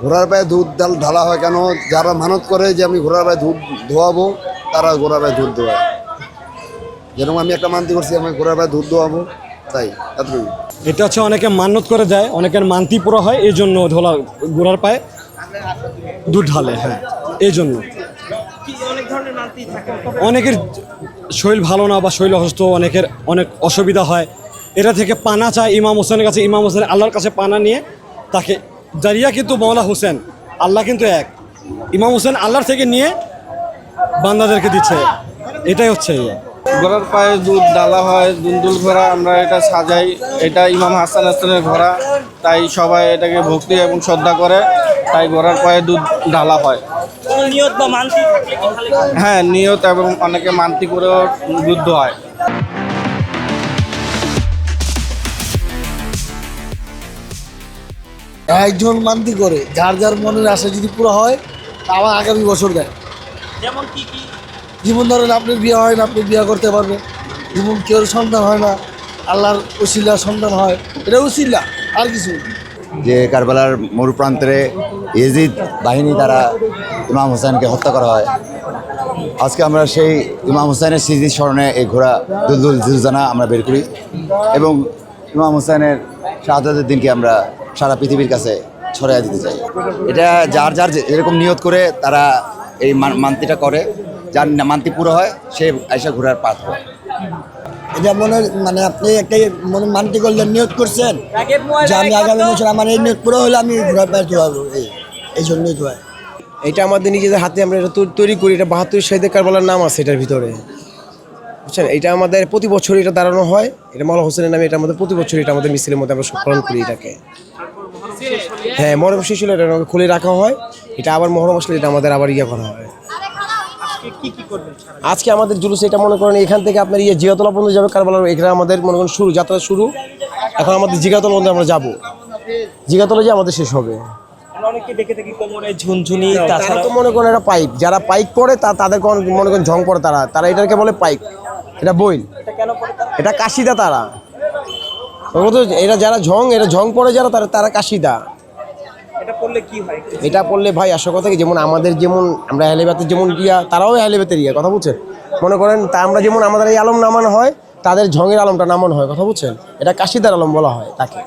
ঘোড়ার পায়ে দুধ ঢালা হয় কেন? যারা মানত করে যে আমি ঘোড়ার পায়ে দুধ ধোয়াবো, তারা ঘোড়ার পায়ে দুধ ধোয়ায়। যেরকম আমি একটা মানতি করছি, আমি ঘোড়ার পায়ে দুধ ধোয়াবো, তাই এতটুকু। এটা হচ্ছে অনেকে মান্যত করে যায়, অনেকের মানতি পুরো হয়, এই জন্য ধোলা ঘোড়ার পায়ে দুধ ঢালে। হ্যাঁ, এই জন্য অনেকের শরীর ভালো না বা শরীর অসুস্থ, অনেকের অনেক অসুবিধা হয়, এটা থেকে পানা চায় ইমাম হোসেনের কাছে। ইমাম হোসেন আল্লাহর কাছে পানা নিয়ে তাকে জারিয়া, কিন্তু মওলা হোসেন, আল্লাহ কিন্তু এক। ইমাম হোসেন আল্লাহর থেকে নিয়ে বান্দাদেরকে দিচ্ছে, এটাই হচ্ছে। ঘোড়ার পায়ে দুধ ডালা হয়, দুলদুল ঘোড়া, আমরা এটা সাজাই। এটা ইমাম হাসান হাসানের ঘোড়া, তাই সবাই এটাকে ভক্তি এবং শ্রদ্ধা করে, তাই ঘোড়ার পায়ে দুধ ঢালা হয়। নিয়ত বা মানতি হ্যাঁ, নিয়ত এবং অনেকে মানতি করেও দুধ হয়। একজন মানতি করে, যার যার মনের আশা যদি পুরো হয়, তা আবার আগামী বছর দেয়। যেমন কি কি? জীবন ধরেন আপনার বিয়ে হয় না, আপনি বিয়ে করতে পারবেন। জীবন কেউ সন্তান হয় না, আল্লাহর উসিলা সন্তান হয়, এটা উসিলা, আর কিছু না। যে কারবালার মরুপ্রান্তরে ইয়েজিদ বাহিনী দ্বারা ইমাম হোসেনকে হত্যা করা হয়, আজকে আমরা সেই ইমাম হোসেনের স্মৃতির স্মরণে এই ঘোড়া দুলদুল জুলজানা আমরা বের করি এবং ইমাম হোসেনের শাহাদাতের দিনকে আমরা সারা পৃথিবীর কাছে ছড়াইয়া দিতে চাই। এটা যার যার এরকম নিয়ত করে তারা এই মানতিটা করে, যার মানতি পুরো হয় সে আইসা ঘোড়ার পাত হয়। এটা মানে আপনি একটাই মানতি করলেন, নিয়ত করছেন যে আমি আগামী বছর আমার এই নিয়ত পুরো হলে আমি ঘোড়া পায়ে ধোয়াবো, এই জন্যই ধোয়াই। এটা আমাদের নিজেদের হাতে আমরা এটা তৈরি করি। এটা 72 শহীদের কারবালার নাম আছে এটার ভিতরে, বুঝছেন। এটা আমাদের প্রতি বছর এটা দাঁড়ানো হয়, এটা মওলা হোসেনের নামে। এটা আমাদের প্রতি বছর এটা আমাদের মিছিলের মধ্যে আমরা পালন করি এটাকে। হ্যাঁ, মহরম শেষ হলে এটা খুলে রাখা হয়, এটা আবার মহরম আসলে এটা আমাদের আবার করা হয়। আজকে আমাদের জুলুস এটা মনে করেন এখান থেকে আপনার জিগাতলা পর্যন্ত যাবে কারবালার, এখানে আমাদের মনে করেন শুরু, যাত্রা শুরু। এখন আমাদের জিগাতলা পর্যন্ত আমরা যাবো, জিগাতলা যে আমাদের শেষ হবে। অনেকে দেখে থাকি কোমরে ঝুনঝুনি, তারা তো মনে করেন এটা পাইপ, যারা পাইপ পরে তাদের মনে করেন ঝং পড়ে, তারা এটাকে বলে পাইপ। এটা বইল, এটা কাশিদা। তারা এটা যারা এটা ঝং পড়ে যারা, তারা কাশিদা। এটা পড়লে ভাই আসল কথা কি, যেমন আমাদের যেমন আমরা হেলেবাতের যেমন তারাও হেলেবাতের কথা বুঝছেন। মনে করেন তা আমরা যেমন আমাদের এই আলম নামানো হয়, তাদের ঝঙের আলমটা নামানো হয়, কথা বুঝছেন। এটা কাশিদার আলম বলা হয় তাকে।